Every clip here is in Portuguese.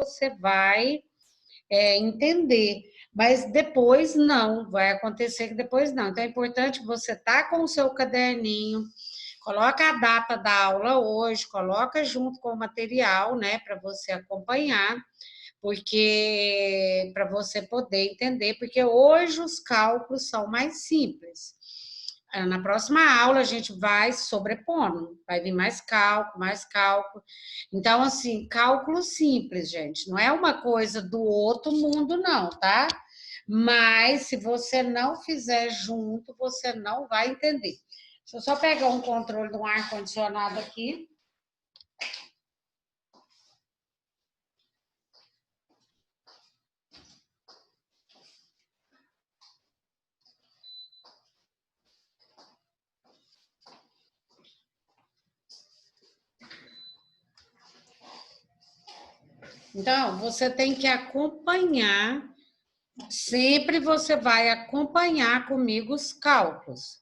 você vai entender. Mas depois não, vai acontecer que depois não. Então é importante você estar com o seu caderninho, coloca a data da aula hoje, coloca junto com o material, né, para você acompanhar, porque para você poder entender, porque hoje os cálculos são mais simples. Na próxima aula a gente vai sobrepondo, vai vir mais cálculo, mais cálculo. Então, assim, cálculo simples, gente, não é uma coisa do outro mundo, não, tá? Mas se você não fizer junto, você não vai entender. Deixa eu só pegar um controle do ar-condicionado aqui. Então, você tem que acompanhar, sempre você vai acompanhar comigo os cálculos.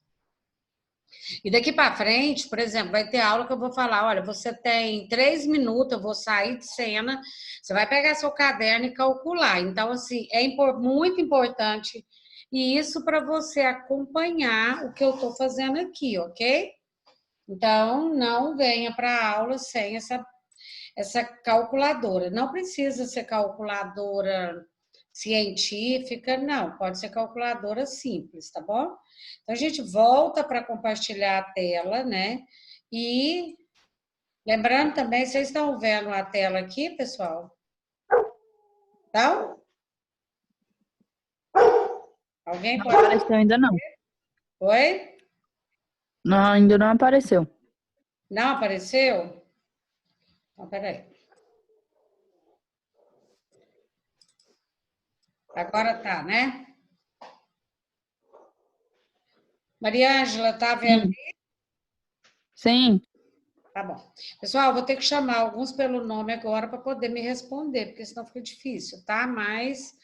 E daqui para frente, por exemplo, vai ter aula que eu vou falar, olha, você tem 3 minutos, eu vou sair de cena, você vai pegar seu caderno e calcular. Então, assim, é muito importante isso para você acompanhar o que eu estou fazendo aqui, ok? Então, não venha para a aula sem essa calculadora. Não precisa ser calculadora científica, não, pode ser calculadora simples, tá bom? Então, a gente volta para compartilhar a tela, né? E lembrando também, vocês estão vendo a tela aqui, pessoal? Então? Alguém Não pode... apareceu ainda não. Oi? Não, ainda não apareceu. Não apareceu? Então, peraí. Agora tá, né? Maria Ângela, tá vendo? Sim. Sim. Tá bom. Pessoal, vou ter que chamar alguns pelo nome agora para poder me responder, porque senão fica difícil, tá? Mas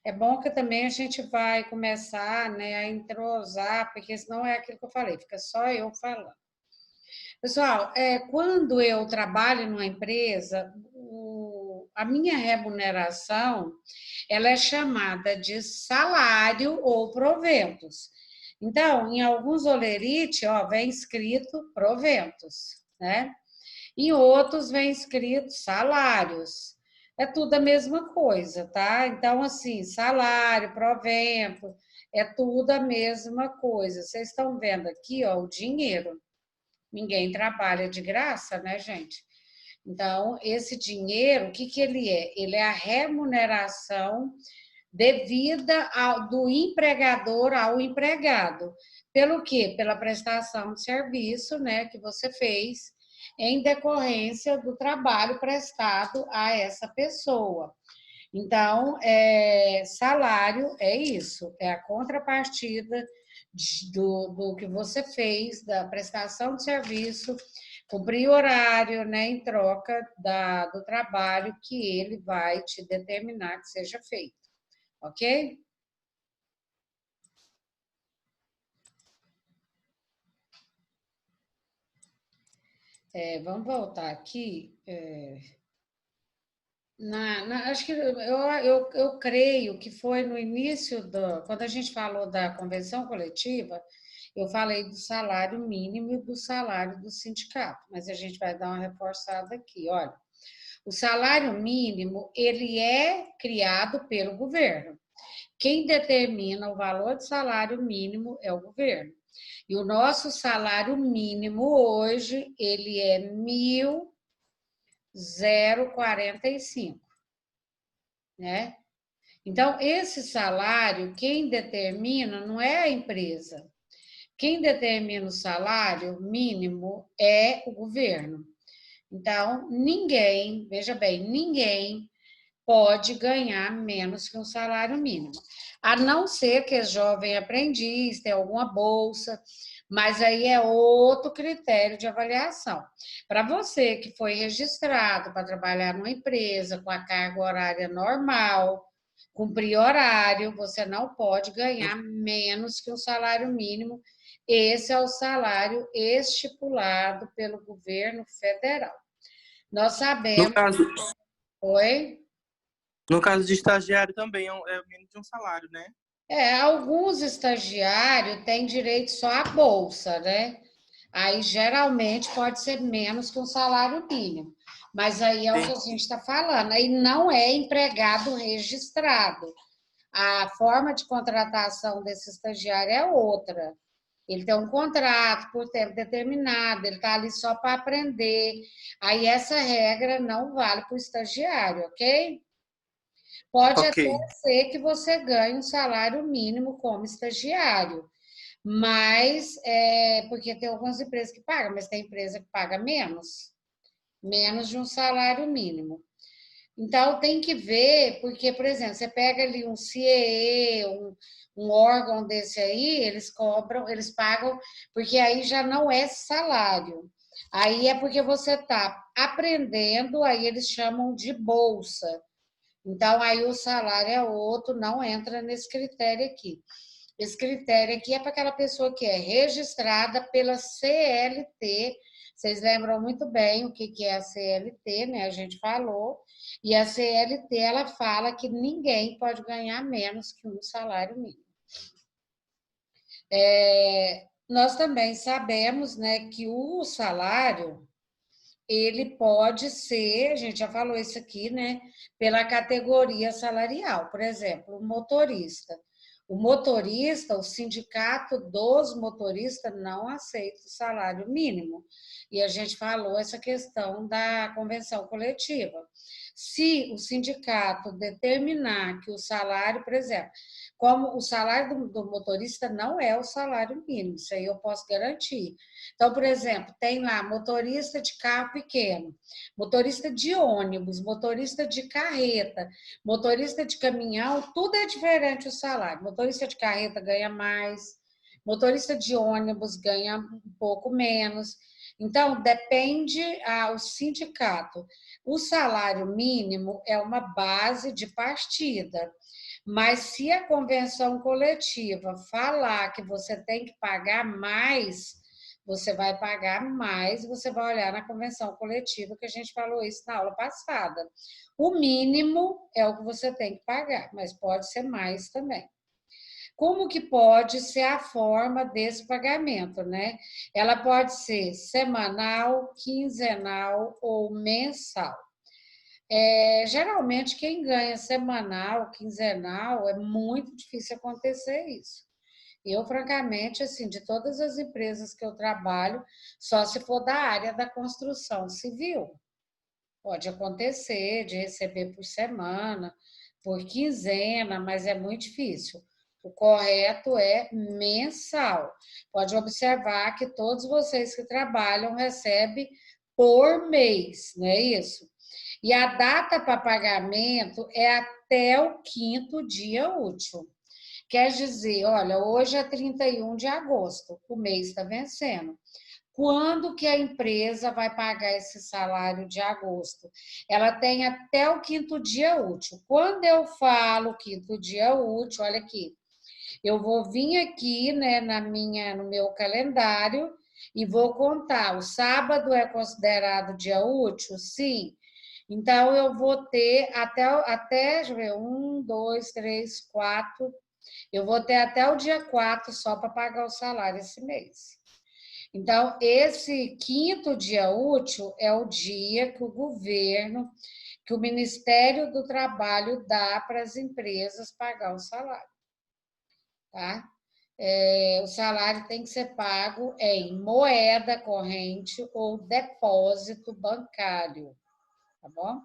é bom que também a gente vai começar, né, a entrosar, porque senão é aquilo que eu falei, fica só eu falando. Pessoal, quando eu trabalho numa empresa, a minha remuneração, ela é chamada de salário ou proventos. Então, em alguns olerite, ó, vem escrito proventos, né? Em outros vem escrito salários. É tudo a mesma coisa, tá? Então, assim, salário, provento, é tudo a mesma coisa. Vocês estão vendo aqui, ó, o dinheiro. Ninguém trabalha de graça, né, gente? Então, esse dinheiro, o que que ele é? Ele é a remuneração devida do empregador ao empregado. Pelo quê? Pela prestação de serviço, né, que você fez em decorrência do trabalho prestado a essa pessoa. Então, salário é isso, é a contrapartida do que você fez, da prestação de serviço, cumprir horário, né, em troca do trabalho que ele vai te determinar que seja feito, ok? Vamos voltar aqui. Acho que eu creio que foi no início quando a gente falou da convenção coletiva, eu falei do salário mínimo e do salário do sindicato, mas a gente vai dar uma reforçada aqui, olha. O salário mínimo, ele é criado pelo governo. Quem determina o valor do salário mínimo é o governo. E o nosso salário mínimo hoje, ele é 1.045, né? Então, esse salário, quem determina não é a empresa. Quem determina o salário mínimo é o governo. Então, ninguém, veja bem, ninguém pode ganhar menos que um salário mínimo. A não ser que é jovem aprendiz, tenha alguma bolsa, mas aí é outro critério de avaliação. Para você que foi registrado para trabalhar numa empresa com a carga horária normal, cumprir horário, você não pode ganhar menos que um salário mínimo. Esse é o salário estipulado pelo governo federal. Nós sabemos. No caso, Oi? No caso de estagiário também é menos de um salário, né? Alguns estagiários têm direito só à bolsa, né? Aí geralmente pode ser menos que um salário mínimo. Mas aí é o que a gente está falando. Aí não é empregado registrado. A forma de contratação desse estagiário é outra. Ele tem um contrato por tempo determinado, ele está ali só para aprender. Aí essa regra não vale para o estagiário, ok? Pode Ok, até ser que você ganhe um salário mínimo como estagiário, mas porque tem algumas empresas que pagam, mas tem empresa que paga menos de um salário mínimo. Então tem que ver, porque, por exemplo, você pega ali um CIE, um órgão desse aí, eles cobram, eles pagam, porque aí já não é salário. Aí é porque você está aprendendo, aí eles chamam de bolsa. Então, aí o salário é outro, não entra nesse critério aqui. Esse critério aqui é para aquela pessoa que é registrada pela CLT. Vocês lembram muito bem o que é a CLT, né? A gente falou. E a CLT, ela fala que ninguém pode ganhar menos que um salário mínimo. Nós também sabemos, né, que o salário ele pode ser, a gente já falou isso aqui, né? Pela categoria salarial. Por exemplo, o motorista. O motorista, o sindicato dos motoristas não aceita o salário mínimo. E a gente falou essa questão da convenção coletiva. Se o sindicato determinar que o salário, por exemplo, como o salário do motorista não é o salário mínimo, isso aí eu posso garantir. Então, por exemplo, tem lá motorista de carro pequeno, motorista de ônibus, motorista de carreta, motorista de caminhão, tudo é diferente o salário. Motorista de carreta ganha mais, motorista de ônibus ganha um pouco menos. Então, depende ao sindicato. O salário mínimo é uma base de partida. Mas se a convenção coletiva falar que você tem que pagar mais, você vai pagar mais, você vai olhar na convenção coletiva, que a gente falou isso na aula passada. O mínimo é o que você tem que pagar, mas pode ser mais também. Como que pode ser a forma desse pagamento, né? Ela pode ser semanal, quinzenal ou mensal. Geralmente, quem ganha semanal, quinzenal, é muito difícil acontecer isso. Eu, francamente, assim, de todas as empresas que eu trabalho, só se for da área da construção civil. Pode acontecer de receber por semana, por quinzena, mas é muito difícil. O correto é mensal. Pode observar que todos vocês que trabalham recebem por mês, não é isso? E a data para pagamento é até o quinto dia útil. Quer dizer, olha, hoje é 31 de agosto, o mês está vencendo. Quando que a empresa vai pagar esse salário de agosto? Ela tem até o quinto dia útil. Quando eu falo quinto dia útil, olha aqui, eu vou vir aqui, né, no meu calendário e vou contar. O sábado é considerado dia útil? Sim. Então, eu vou ter deixa eu ver, 1, 2, 3, 4. Eu vou ter até o dia 4 só para pagar o salário esse mês. Então, esse quinto dia útil é o dia que o governo, que o Ministério do Trabalho dá para as empresas pagar o salário, tá? O salário tem que ser pago em moeda corrente ou depósito bancário, tá bom?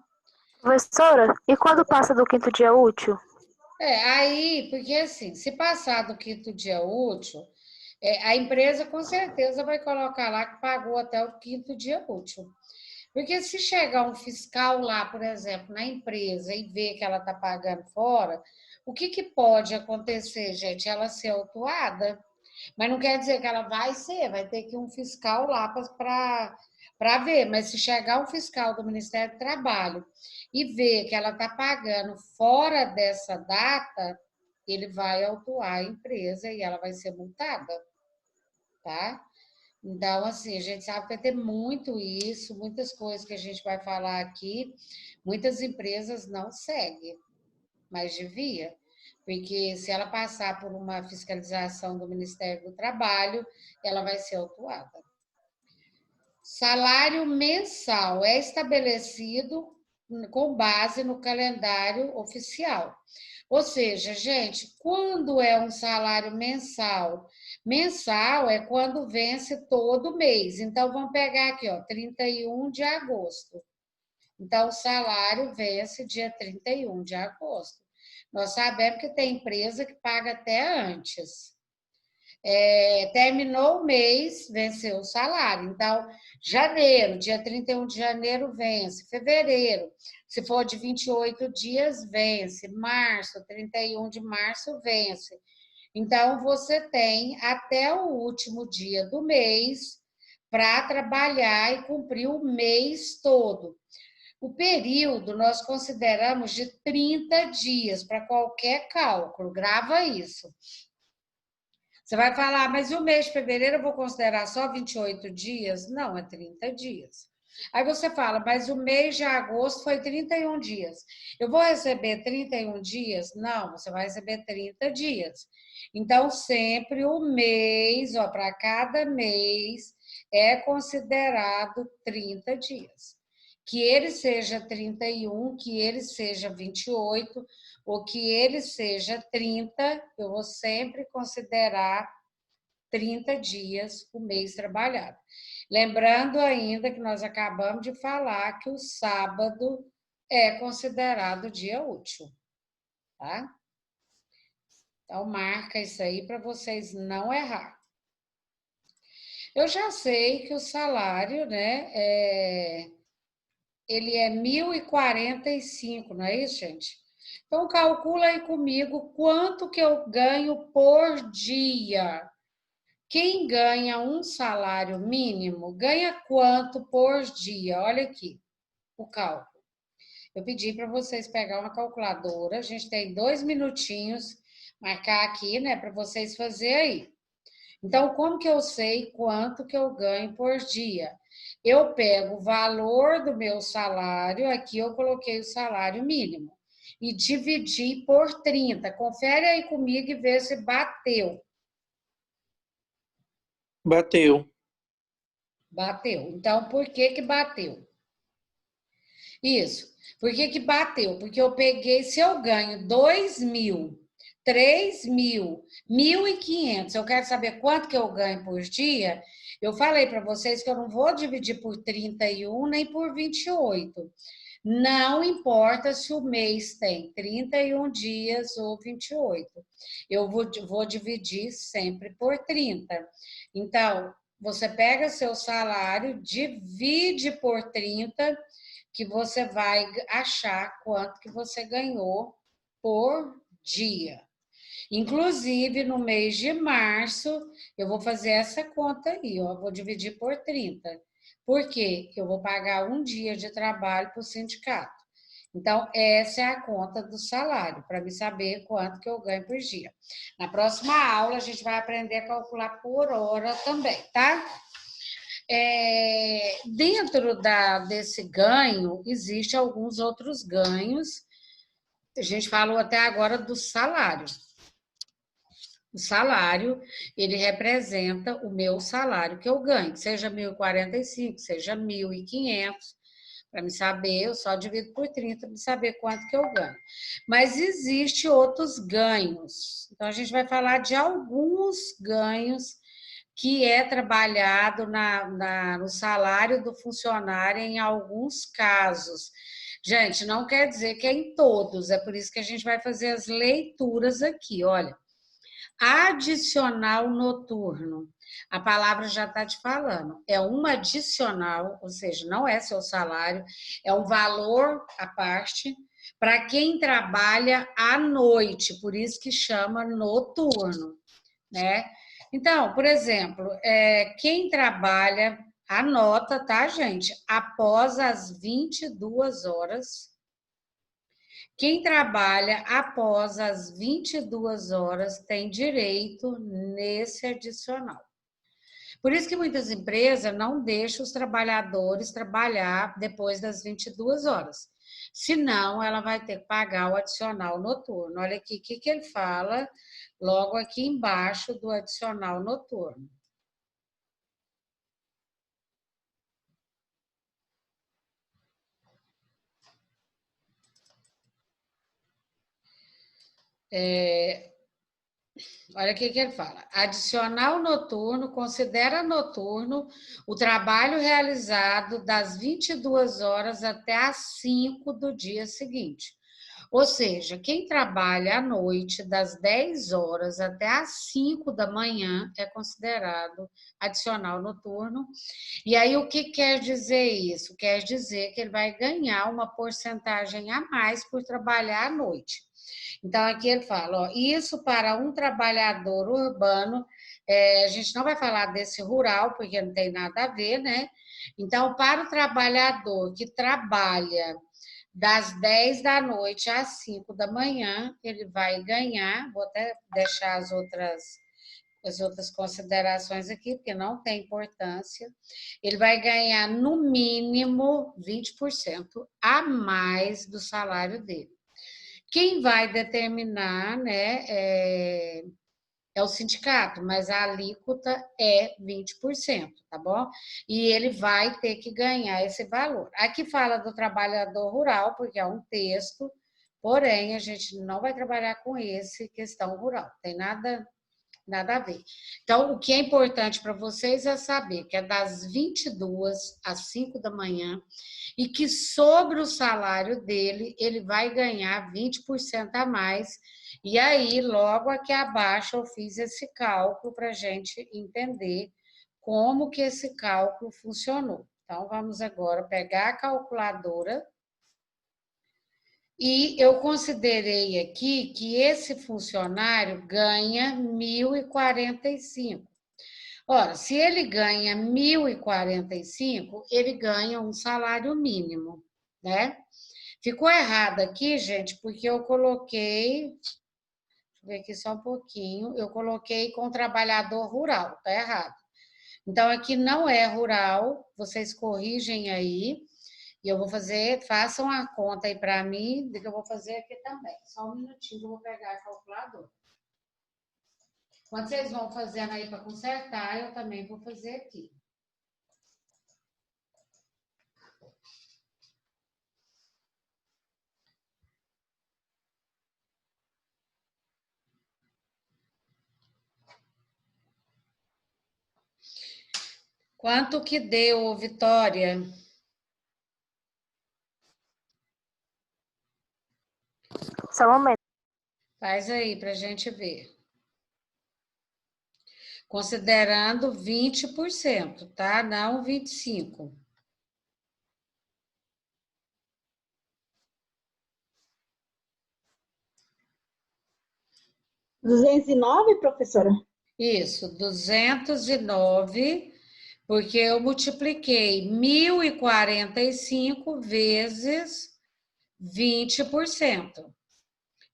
Professora, e quando passa do quinto dia útil? Aí, porque assim, se passar do quinto dia útil, a empresa com certeza vai colocar lá que pagou até o quinto dia útil. Porque se chegar um fiscal lá, por exemplo, na empresa e ver que ela está pagando fora, o que pode acontecer, gente? Ela ser autuada. Mas não quer dizer que ela vai ser, vai ter que ir um fiscal lá para ver. Mas se chegar um fiscal do Ministério do Trabalho e ver que ela está pagando fora dessa data, ele vai autuar a empresa e ela vai ser multada, tá? Então, assim, a gente sabe que vai ter muito isso, muitas coisas que a gente vai falar aqui, muitas empresas não seguem, mas devia, porque se ela passar por uma fiscalização do Ministério do Trabalho, ela vai ser autuada. Salário mensal é estabelecido com base no calendário oficial. Ou seja, gente, quando é um salário mensal? Mensal é quando vence todo mês. Então, vamos pegar aqui, ó, 31 de agosto. Então, o salário vence dia 31 de agosto. Nós sabemos que tem empresa que paga até antes. Terminou o mês, venceu o salário. Então, janeiro, dia 31 de janeiro, vence. Fevereiro, se for de 28 dias, vence. Março, 31 de março, vence. Então, você tem até o último dia do mês para trabalhar e cumprir o mês todo. O período nós consideramos de 30 dias para qualquer cálculo, grava isso. Você vai falar, mas e o mês de fevereiro eu vou considerar só 28 dias? Não, é 30 dias. Aí você fala, mas o mês de agosto foi 31 dias. Eu vou receber 31 dias? Não, você vai receber 30 dias. Então, sempre o mês, ó, para cada mês, é considerado 30 dias. Que ele seja 31, que ele seja 28, ou que ele seja 30, eu vou sempre considerar 30 dias o mês trabalhado. Lembrando ainda que nós acabamos de falar que o sábado é considerado dia útil, tá? Então, marca isso aí para vocês não errar. Eu já sei que o salário, né, ele é 1.045, não é isso, gente? Então, calcula aí comigo quanto que eu ganho por dia. Quem ganha um salário mínimo, ganha quanto por dia? Olha aqui o cálculo. Eu pedi para vocês pegar uma calculadora, a gente tem 2 minutinhos, marcar aqui, né, para vocês fazerem aí. Então, como que eu sei quanto que eu ganho por dia? Eu pego o valor do meu salário, aqui eu coloquei o salário mínimo, e dividi por 30. Confere aí comigo e vê se bateu. Bateu. Bateu. Então, por que que bateu? Isso. Por que que bateu? Porque eu peguei, se eu ganho 2.000, 3.000, 1.500, eu quero saber quanto que eu ganho por dia, eu falei para vocês que eu não vou dividir por 31 nem por 28. Não importa se o mês tem 31 dias ou 28. Eu vou dividir sempre por 30. Então, você pega seu salário, divide por 30, que você vai achar quanto que você ganhou por dia. Inclusive, no mês de março, eu vou fazer essa conta aí, ó, vou dividir por 30. Por quê? Eu vou pagar um dia de trabalho para o sindicato. Então, essa é a conta do salário, para me saber quanto que eu ganho por dia. Na próxima aula, a gente vai aprender a calcular por hora também, tá? Dentro desse ganho, existem alguns outros ganhos. A gente falou até agora do salário. O salário, ele representa o meu salário que eu ganho, seja 1.045, seja 1.500. Para me saber, eu só divido por 30 para me saber quanto que eu ganho. Mas existe outros ganhos. Então, a gente vai falar de alguns ganhos que é trabalhado no salário do funcionário em alguns casos. Gente, não quer dizer que é em todos, é por isso que a gente vai fazer as leituras aqui, olha. Adicional noturno. A palavra já está te falando. É um adicional, ou seja, não é seu salário, é um valor à parte para quem trabalha à noite, por isso que chama noturno, né? Então, por exemplo, quem trabalha, anota, tá, gente? Após as 22 horas. Quem trabalha após as 22 horas tem direito nesse adicional. Por isso que muitas empresas não deixam os trabalhadores trabalhar depois das 22 horas. senão ela vai ter que pagar o adicional noturno. Olha aqui, o que que ele fala logo aqui embaixo do adicional noturno. Olha o que que ele fala. Adicional noturno considera noturno o trabalho realizado das 22 horas até as 5 do dia seguinte. Ou seja, quem trabalha à noite das 10 horas até as 5 da manhã é considerado adicional noturno. E aí o que quer dizer isso? Quer dizer que ele vai ganhar uma porcentagem a mais por trabalhar à noite. Então, aqui ele fala, ó, isso para um trabalhador urbano, a gente não vai falar desse rural, porque não tem nada a ver, né? Então, para o trabalhador que trabalha das 10 da noite às 5 da manhã, ele vai ganhar, vou até deixar as outras considerações aqui, porque não tem importância, ele vai ganhar no mínimo 20% a mais do salário dele. Quem vai determinar, né, é o sindicato, mas a alíquota é 20%, tá bom? E ele vai ter que ganhar esse valor. Aqui fala do trabalhador rural, porque é um texto, porém a gente não vai trabalhar com esse questão rural, tem nada a ver. Então, o que é importante para vocês é saber que é das 22 às 5 da manhã e que sobre o salário dele, ele vai ganhar 20% a mais. E aí, logo aqui abaixo, eu fiz esse cálculo para a gente entender como que esse cálculo funcionou. Então, vamos agora pegar a calculadora. E eu considerei aqui que esse funcionário ganha 1.045. Ora, se ele ganha 1.045, ele ganha um salário mínimo, né? Ficou errado aqui, gente, porque eu coloquei, deixa eu ver aqui só um pouquinho, eu coloquei com trabalhador rural, tá errado. Então, aqui não é rural, vocês corrigem aí. E eu vou fazer, façam a conta aí para mim, que eu vou fazer aqui também. Só um minutinho que eu vou pegar a calculadora. Quando vocês vão fazendo aí para consertar, eu também vou fazer aqui. Quanto que deu, Vitória? Só um momento. Faz aí para a gente ver. Considerando 20%, tá? Não 25%. 209, professora? Isso, 209, porque eu multipliquei 1.045 vezes 20%.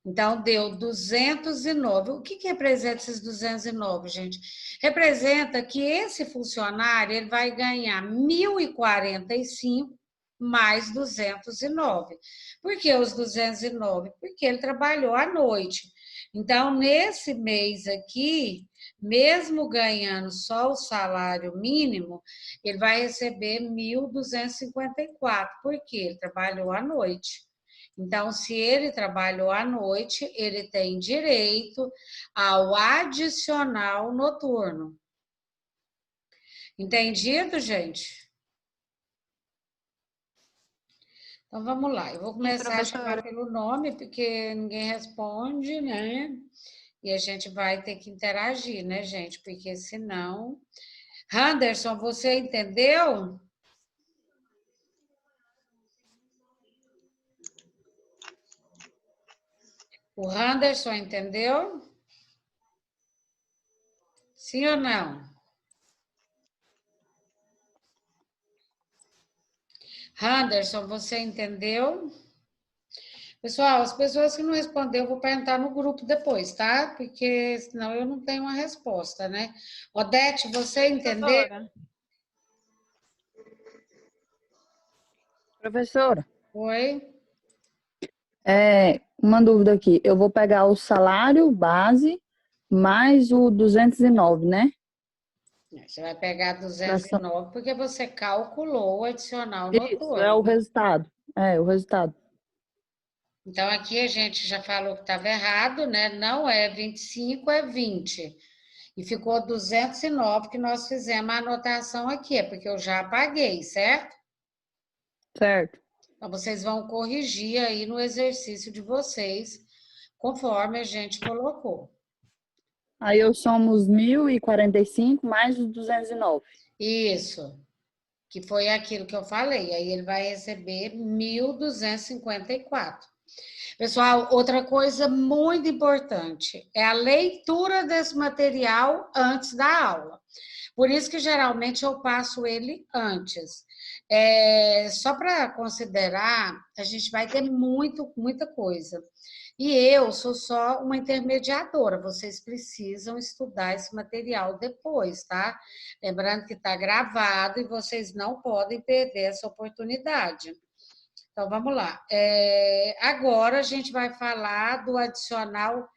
Então, deu 209. O que representa esses 209, gente? Representa que esse funcionário ele vai ganhar 1.045 mais 209. Por que os 209? Porque ele trabalhou à noite. Então, nesse mês aqui, mesmo ganhando só o salário mínimo, ele vai receber 1.254, porque ele trabalhou à noite. Então, se ele trabalhou à noite, ele tem direito ao adicional noturno. Entendido, gente? Então, vamos lá. Eu vou começar a chamar pelo nome, porque ninguém responde, né? E a gente vai ter que interagir, né, gente? Porque senão... Anderson, você entendeu? O Anderson entendeu? Sim ou não? Anderson, você entendeu? Pessoal, as pessoas que não responderam, eu vou perguntar no grupo depois, tá? Porque senão eu não tenho uma resposta, né? Odete, você entendeu? Professora, Oi? Uma dúvida aqui. Eu vou pegar o salário base mais o 209, né? Você vai pegar Pra só- 209 porque você calculou o adicional Isso, é o noturno. resultado. É, o resultado. Então, aqui a gente já falou que estava errado, né? Não é 25, é 20. E ficou 209 que nós fizemos a anotação aqui, é porque eu já apaguei, certo? Certo. Então, vocês vão corrigir aí no exercício de vocês, conforme a gente colocou. Aí eu somo os 1.045 mais os 209. Isso, que foi aquilo que eu falei. Aí ele vai receber 1.254. Pessoal, outra coisa muito importante é a leitura desse material antes da aula. Por isso que geralmente eu passo ele antes. Só para considerar, a gente vai ter muita coisa. E eu sou só uma intermediadora, vocês precisam estudar esse material depois, tá? Lembrando que está gravado e vocês não podem perder essa oportunidade. Então, vamos lá. Agora a gente vai falar do adicional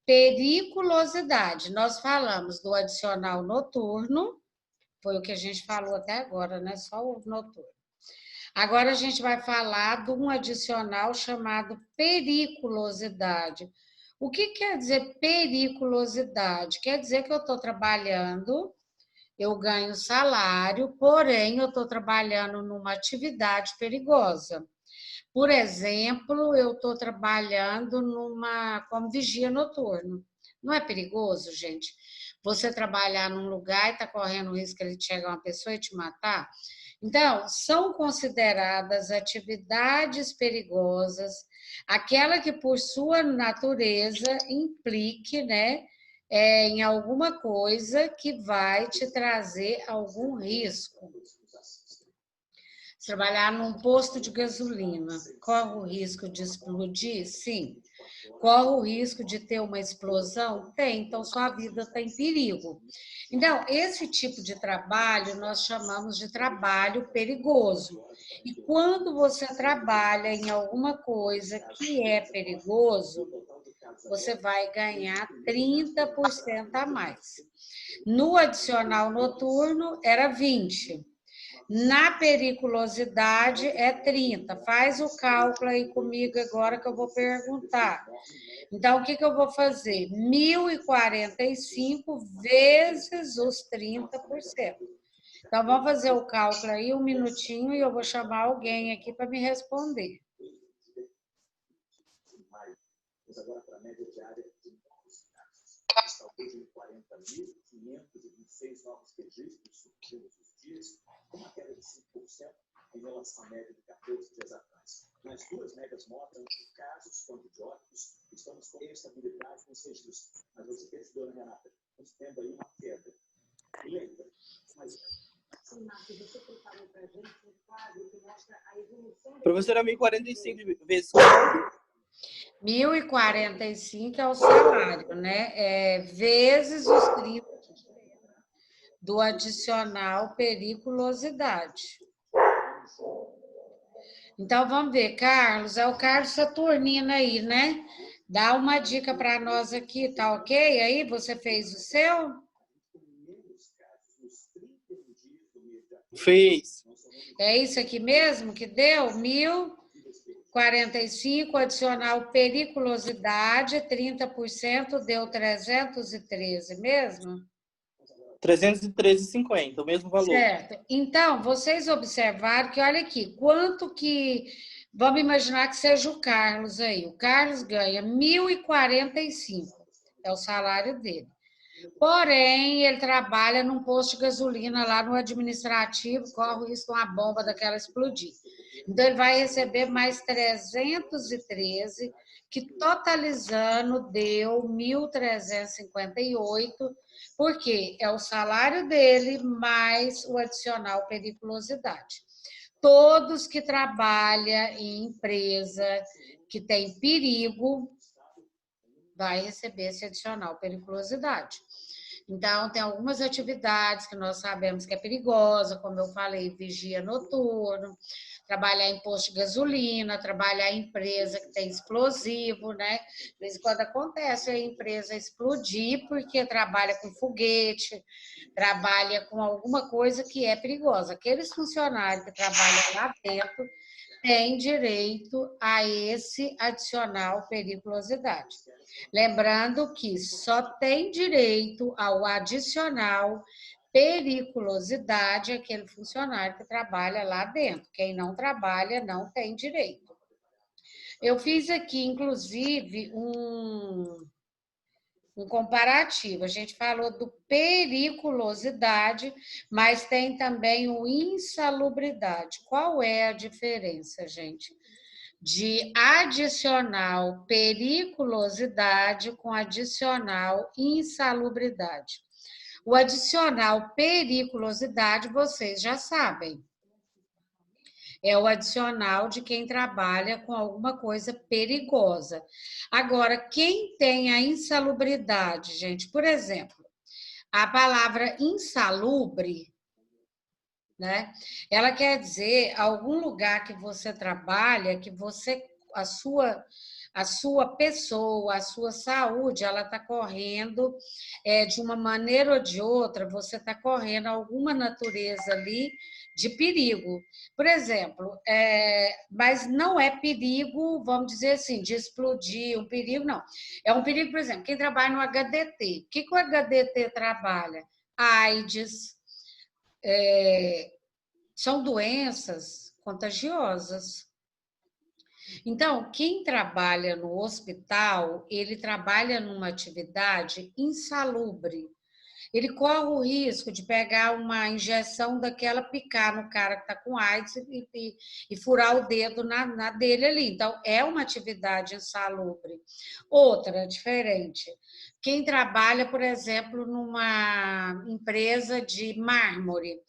periculosidade. Nós falamos do adicional noturno, foi o que a gente falou até agora, né? Só o noturno. Agora a gente vai falar de um adicional chamado periculosidade. O que quer dizer periculosidade? Quer dizer que eu estou trabalhando, eu ganho salário, porém eu estou trabalhando numa atividade perigosa. Por exemplo, eu estou trabalhando como vigia noturno. Não é perigoso, gente? Você trabalhar num lugar e está correndo o risco de chegar uma pessoa e te matar? Então, são consideradas atividades perigosas, aquela que por sua natureza implique, né, em alguma coisa que vai te trazer algum risco. Trabalhar num posto de gasolina, corre o risco de explodir? Sim. Corre o risco de ter uma explosão? Tem, então sua vida está em perigo. Então, esse tipo de trabalho nós chamamos de trabalho perigoso. E quando você trabalha em alguma coisa que é perigoso, você vai ganhar 30% a mais. No adicional noturno, era 20%. Na periculosidade é 30. Faz o cálculo aí comigo agora que eu vou perguntar. Então, o que eu vou fazer? 1.045 vezes os 30%. Então, vamos fazer o cálculo aí, um minutinho, e eu vou chamar alguém aqui para me responder. Agora, para a média diária de novos casos, está hoje em 40.526 novos registros nos últimos dias, com uma queda de 5% em relação à média de 14 dias atrás. Nas duas médias mostram que casos quanto de óbitos estamos com estabilidade nos registros. Mas você pensa, dona Renata, estamos tendo aí uma queda. E lembra, mas... Professora, 1.045 vezes 1.045 é o salário, né? Vezes os 30 do adicional periculosidade. Então, vamos ver, Carlos, é o Carlos Saturnino aí, né? Dá uma dica para nós aqui, tá ok? Aí, você fez o seu? Fez. É isso aqui mesmo que deu? 1.045, adicional periculosidade, 30%, deu 313 mesmo? 313,50, o mesmo valor. Certo. Então, vocês observaram que, olha aqui, quanto que... Vamos imaginar que seja o Carlos aí. O Carlos ganha 1.045, é o salário dele. Porém, ele trabalha num posto de gasolina lá no administrativo, corre o risco de uma bomba daquela explodir. Então, ele vai receber mais 313, que totalizando deu 1.358, porque é o salário dele mais o adicional periculosidade. Todos que trabalham em empresa que tem perigo vai receber esse adicional periculosidade. Então, tem algumas atividades que nós sabemos que é perigosa, como eu falei, vigia noturno, trabalhar em posto de gasolina, trabalhar em empresa que tem explosivo, né? De vez em quando acontece a empresa explodir porque trabalha com foguete, trabalha com alguma coisa que é perigosa. Aqueles funcionários que trabalham lá dentro têm direito a esse adicional periculosidade. Lembrando que só tem direito ao adicional periculosidade aquele funcionário que trabalha lá dentro. Quem não trabalha não tem direito. Eu fiz aqui, inclusive, um comparativo. A gente falou do periculosidade, mas tem também o insalubridade. Qual é a diferença, gente? De adicional periculosidade com adicional insalubridade. O adicional periculosidade, vocês já sabem. É o adicional de quem trabalha com alguma coisa perigosa. Agora, quem tem a insalubridade, gente, por exemplo, a palavra insalubre, né? Ela quer dizer algum lugar que você trabalha, que você, a sua pessoa, a sua saúde, ela está correndo de uma maneira ou de outra, você está correndo alguma natureza ali de perigo. Por exemplo, mas não é perigo, vamos dizer assim, de explodir, um perigo, não. É um perigo, por exemplo, quem trabalha no HDT. O que o HDT trabalha? AIDS, são doenças contagiosas. Então, quem trabalha no hospital, ele trabalha numa atividade insalubre. Ele corre o risco de pegar uma injeção daquela, picar no cara que está com AIDS e furar o dedo na dele ali. Então, é uma atividade insalubre. Outra, diferente. Quem trabalha, por exemplo, numa empresa de mármore.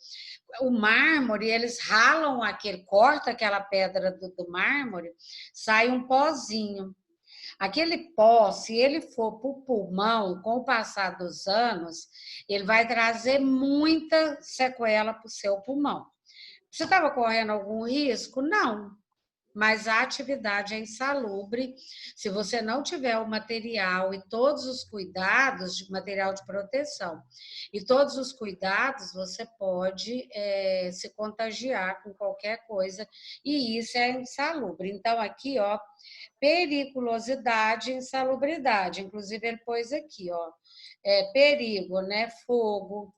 O mármore, eles ralam corta aquela pedra do mármore, sai um pozinho. Aquele pó, se ele for para o pulmão, com o passar dos anos, ele vai trazer muita sequela para o seu pulmão. Você estava correndo algum risco? Não. Mas a atividade é insalubre se você não tiver o material e todos os cuidados de material de proteção. E todos os cuidados, você pode se contagiar com qualquer coisa, e isso é insalubre. Então, aqui, ó, periculosidade e insalubridade. Inclusive, ele pôs aqui, ó, perigo, né? Fogo,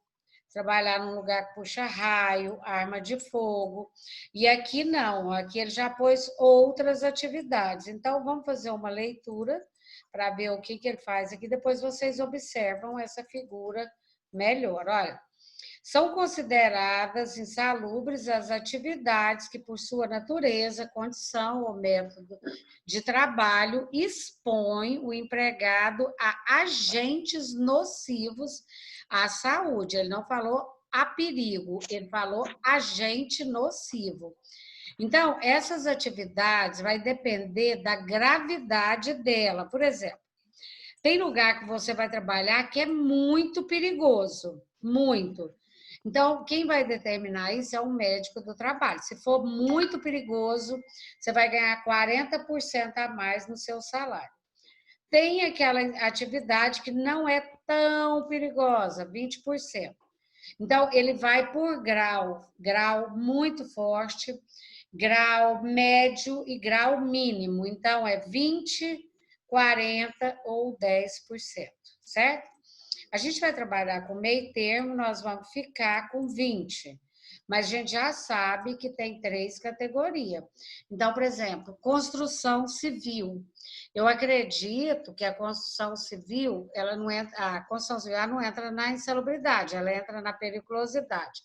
trabalhar num lugar que puxa raio, arma de fogo. E aqui não, aqui ele já pôs outras atividades. Então, vamos fazer uma leitura para ver o que ele faz aqui. Depois vocês observam essa figura melhor. Olha, são consideradas insalubres as atividades que, por sua natureza, condição ou método de trabalho, expõem o empregado a agentes nocivos à saúde. Ele não falou a perigo, ele falou agente nocivo. Então, essas atividades vai depender da gravidade dela. Por exemplo, tem lugar que você vai trabalhar que é muito perigoso, muito. Então, quem vai determinar isso é o médico do trabalho. Se for muito perigoso, você vai ganhar 40% a mais no seu salário. Tem aquela atividade que não é tão perigosa, 20%. Então, ele vai por grau, grau muito forte, grau médio e grau mínimo. Então, é 20%, 40% ou 10%, certo? A gente vai trabalhar com meio termo, nós vamos ficar com 20%. Mas a gente já sabe que tem 3 categorias. Então, por exemplo, construção civil. Eu acredito que a construção civil, a construção civil ela não entra na insalubridade, ela entra na periculosidade.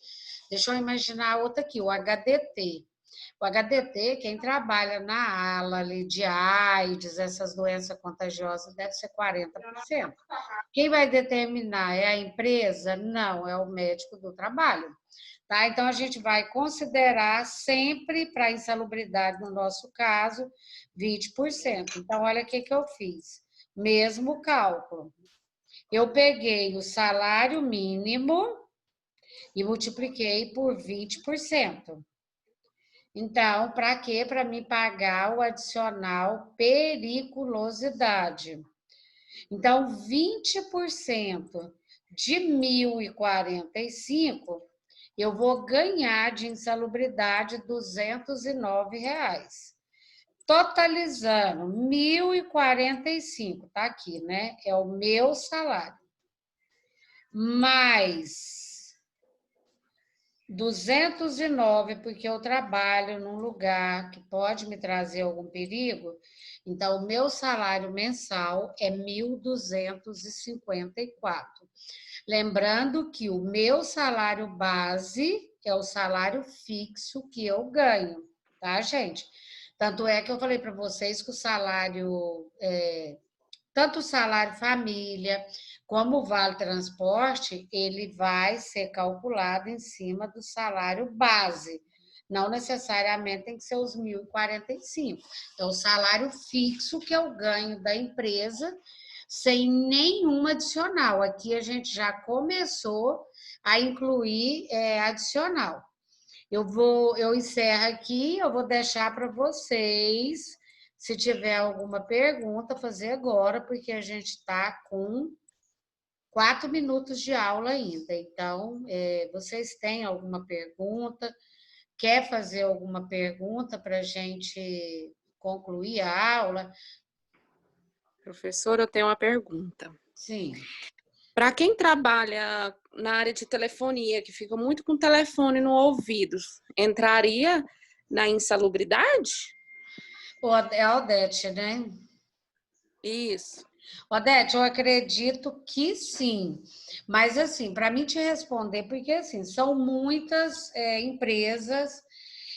Deixa eu imaginar outra aqui, o HDT. O HDT, quem trabalha na ala ali de AIDS, essas doenças contagiosas, deve ser 40%. Quem vai determinar é a empresa? Não, é o médico do trabalho. Tá? Então, a gente vai considerar sempre, para a insalubridade, no nosso caso, 20%. Então, olha o que eu fiz. Mesmo cálculo. Eu peguei o salário mínimo e multipliquei por 20%. Então, para quê? Para me pagar o adicional periculosidade. Então, 20% de 1.045, eu vou ganhar de insalubridade R$ 209. Totalizando, 1.045, tá aqui, né? É o meu salário. Mais 209, porque eu trabalho num lugar que pode me trazer algum perigo. Então, o meu salário mensal é 1.254. Lembrando que o meu salário base é o salário fixo que eu ganho, tá, gente? Tanto é que eu falei para vocês que o salário, tanto o salário família como o vale transporte, ele vai ser calculado em cima do salário base. Não necessariamente tem que ser os 1.045. Então, o salário fixo que eu ganho da empresa, sem nenhum adicional. Aqui a gente já começou a incluir adicional. Eu encerro aqui, eu vou deixar para vocês, se tiver alguma pergunta, fazer agora, porque a gente está com 4 minutos de aula ainda. Então, vocês têm alguma pergunta? Quer fazer alguma pergunta para a gente concluir a aula? Professora, eu tenho uma pergunta. Sim. Para quem trabalha na área de telefonia, que fica muito com o telefone no ouvido, entraria na insalubridade? É a Odete, né? Isso. Odete, eu acredito que sim. Mas, assim, para mim te responder, porque, assim, são muitas empresas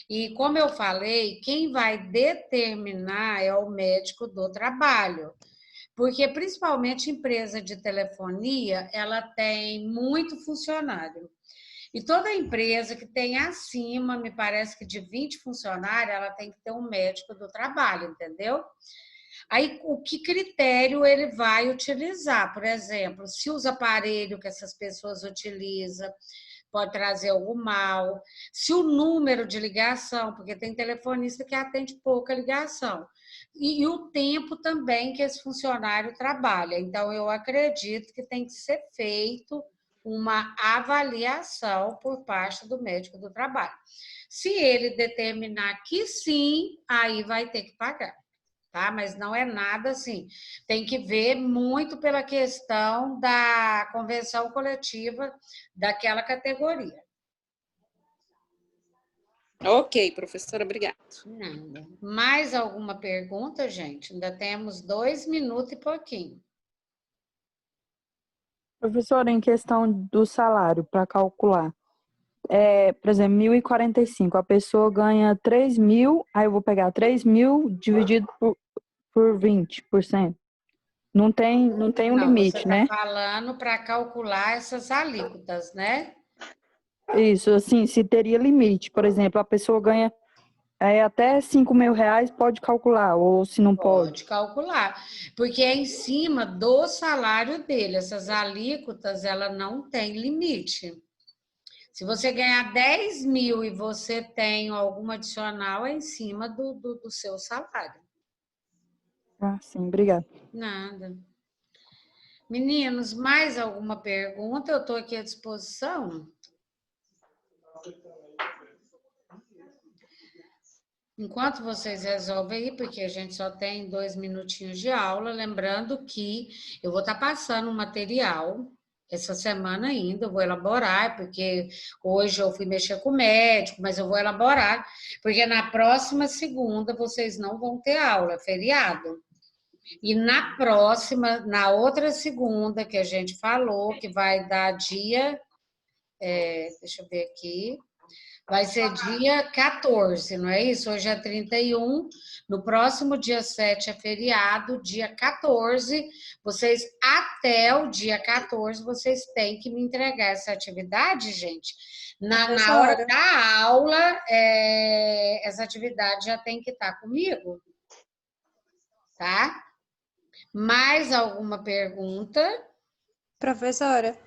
e, como eu falei, quem vai determinar é o médico do trabalho. Porque, principalmente, empresa de telefonia, ela tem muito funcionário. E toda empresa que tem acima, me parece que de 20 funcionários, ela tem que ter um médico do trabalho, entendeu? Aí, o que critério ele vai utilizar? Por exemplo, se os aparelhos que essas pessoas utilizam pode trazer algum mal, se o número de ligação, porque tem telefonista que atende pouca ligação, e o tempo também que esse funcionário trabalha. Então, eu acredito que tem que ser feito uma avaliação por parte do médico do trabalho. Se ele determinar que sim, aí vai ter que pagar. Tá? Mas não é nada assim. Tem que ver muito pela questão da convenção coletiva daquela categoria. Ok, professora, obrigada. Nada. Mais alguma pergunta, gente? Ainda temos 2 minutos e pouquinho. Professora, em questão do salário, para calcular, por exemplo, 1.045, a pessoa ganha 3.000, aí eu vou pegar 3.000 dividido por 20%. Não tem um Não, você limite, está né? falando para calcular essas alíquotas, né? Isso, assim, se teria limite. Por exemplo, a pessoa ganha até R$ 5.000, pode calcular, ou se não pode. Pode calcular, porque é em cima do salário dele. Essas alíquotas, ela não tem limite. Se você ganhar 10.000 e você tem algum adicional, é em cima do seu salário. Ah, sim, obrigada. Nada. Meninos, mais alguma pergunta? Eu estou aqui à disposição. Enquanto vocês resolvem ir, porque a gente só tem 2 minutinhos de aula, lembrando que eu vou estar passando um material essa semana ainda, eu vou elaborar, porque hoje eu fui mexer com o médico, mas eu vou elaborar, porque na próxima segunda vocês não vão ter aula, é feriado. E na próxima, na outra segunda que a gente falou, que vai dar dia, deixa eu ver aqui, vai ser dia 14, não é isso? Hoje é 31, no próximo dia 7 é feriado, dia 14, vocês, até o dia 14, vocês têm que me entregar essa atividade, gente. Na hora Professora. da aula, essa atividade já tem que estar comigo, tá? Mais alguma pergunta? Professora,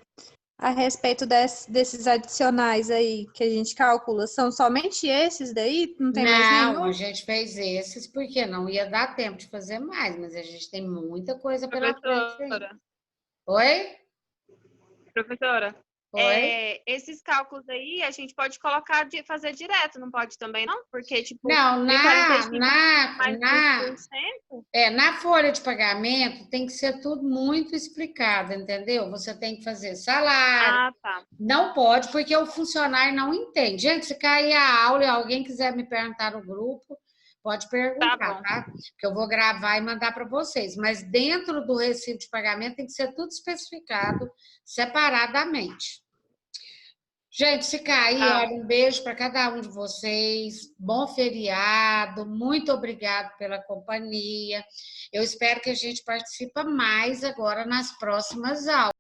a respeito desses adicionais aí que a gente calcula? São somente esses daí? Não tem mais Não, nenhum? a gente fez esses porque não ia dar tempo de fazer mais, mas a gente tem muita coisa pela frente aí. Professora, Oi? professora, Oi? esses cálculos aí a gente pode colocar de fazer direto, não pode também, não? Porque, tipo, Não, 1.045 mais 20%? na folha de pagamento tem que ser tudo muito explicado, entendeu? Você tem que fazer salário, Ah, tá. não pode, porque o funcionário não entende. Gente, se cair a aula e alguém quiser me perguntar no grupo, pode perguntar, Tá bom. tá? Que eu vou gravar e mandar para vocês. Mas dentro do recibo de pagamento tem que ser tudo especificado separadamente. Gente, se cair, Tá. olha, um beijo para cada um de vocês. Bom feriado. Muito obrigado pela companhia. Eu espero que a gente participe mais agora nas próximas aulas.